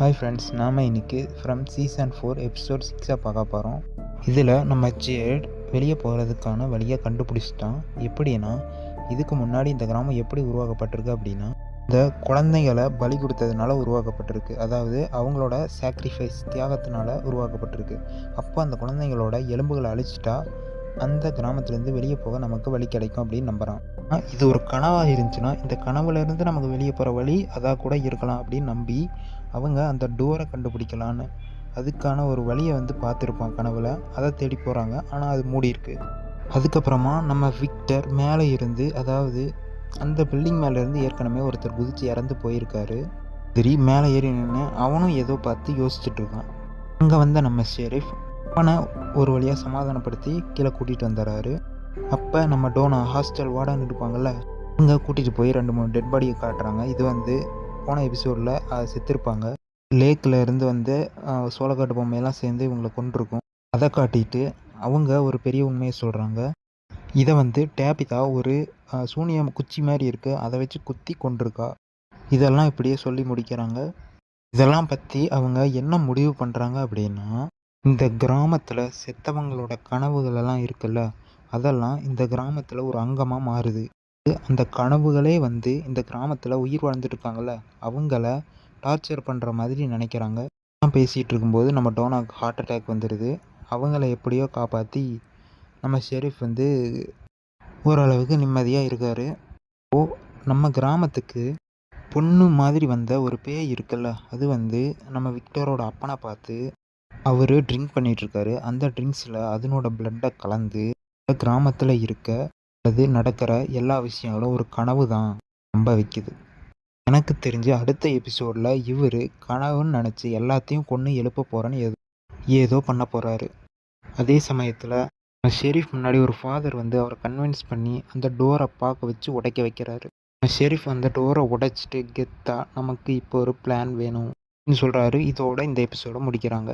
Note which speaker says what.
Speaker 1: Hi friends, நாம் இன்றைக்கி from season 4 episode 6 பார்க்க போகிறோம். இதில் நம்ம ஜேட் வெளியே போகிறதுக்கான வழியை கண்டுபிடிச்சிட்டான். எப்படின்னா, இதுக்கு முன்னாடி இந்த கிராமம் எப்படி உருவாக்கப்பட்டிருக்கு அப்படின்னா, இந்த குழந்தைகளை பலி கொடுத்ததுனால உருவாக்கப்பட்டிருக்கு. அதாவது அவங்களோட சாக்ரிஃபைஸ் தியாகத்தினால உருவாக்கப்பட்டிருக்கு. அப்போ அந்த குழந்தைங்களோட எலும்புகளை அழிச்சிட்டா அந்த கிராமத்துலேருந்து வெளியே போக நமக்கு வழி கிடைக்கும் அப்படின்னு நம்புகிறான். இது ஒரு கனவாக இருந்துச்சுன்னா இந்த கனவுலேருந்து நமக்கு வெளியே போகிற வழி அதாக கூட இருக்கலாம் அப்படின்னு நம்பி அவங்க அந்த டோரை கண்டுபிடிக்கலான்னு அதுக்கான ஒரு வழியை பார்த்துருப்பான் கனவில். அதை தேடி போகிறாங்க. ஆனால் அது மூடி இருக்கு. அதுக்கப்புறமா நம்ம விக்டர் மேலே இருந்து, அதாவது அந்த பில்டிங் மேலேருந்து ஏற்கனவே ஒருத்தர் குதித்து இறந்து போயிருக்காரு. சரி, மேலே ஏறி நின்று அவனும் ஏதோ பார்த்து யோசிச்சுட்டு இருக்கான். அங்கே நம்ம ஷெரீஃப் அவனை ஒரு வழியாக சமாதானப்படுத்தி கீழே கூட்டிகிட்டு வந்துடுறாரு. அப்போ நம்ம டோனா ஹாஸ்டல் வார்டன் இருப்பாங்கள்ல, அங்கே கூட்டிகிட்டு போய் 2-3 டெட் பாடியை காட்டுறாங்க. இது போன எபிசோடில் செத்துருப்பாங்க. லேக்கில் இருந்து சோளக்காட்டு பொம்மையெல்லாம் சேர்ந்து இவங்களை கொண்டிருக்கும். அதை காட்டிட்டு அவங்க ஒரு பெரிய உண்மையை சொல்கிறாங்க. இதை டேபிதா ஒரு சூனியம் குச்சி மாதிரி இருக்குது, அதை வச்சு குத்தி கொண்டிருக்கா. இதெல்லாம் இப்படியே சொல்லி முடிக்கிறாங்க. இதெல்லாம் பற்றி அவங்க என்ன முடிவு பண்ணுறாங்க அப்படின்னா, இந்த கிராமத்தில் செத்தவங்களோட கனவுகளெல்லாம் இருக்குல்ல, அதெல்லாம் இந்த கிராமத்தில் ஒரு அங்கமாக மாறுது. அந்த கனவுகளே இந்த கிராமத்தில் உயிர் வாழ்ந்துட்டு இருக்காங்கல்ல, அவங்கள டார்ச்சர் பண்ணுற மாதிரி நினைக்கிறாங்க. பேசிகிட்டு இருக்கும்போது நம்ம டோனாக்கு ஹார்ட் அட்டாக் வந்துடுது. அவங்கள எப்படியோ காப்பாற்றி நம்ம ஷெரீஃப் ஓரளவுக்கு நிம்மதியாக இருக்கார். நம்ம கிராமத்துக்கு பொண்ணு மாதிரி வந்த ஒரு பேய் இருக்குல்ல, அது நம்ம விக்டரோட அப்பனை பார்த்து அவர் ட்ரிங்க் பண்ணிகிட்ருக்காரு. அந்த ட்ரிங்க்ஸில் அதனோட பிளட்டை கலந்து கிராமத்தில் நடக்கிற எல்லா விஷயங்களும் ஒரு கனவு தான் நம்ப வைக்குது. எனக்கு தெரிஞ்சு அடுத்த எபிசோடில் இவர் கனவுன்னு நினச்சி எல்லாத்தையும் கொன்று எழுப்ப போகிறேன்னு ஏதோ பண்ண போகிறாரு. அதே சமயத்தில் ஷெரீஃப் முன்னாடி ஒரு ஃபாதர் அவரை கன்வின்ஸ் பண்ணி அந்த டோரை பார்க்க வச்சு உடைக்க வைக்கிறாரு. ஷெரீஃப் அந்த டோரை உடைச்சிட்டு கெத்தா நமக்கு இப்போ ஒரு பிளான் வேணும் அப்படின்னு சொல்கிறாரு. இதோட இந்த எபிசோடை முடிக்கிறாங்க.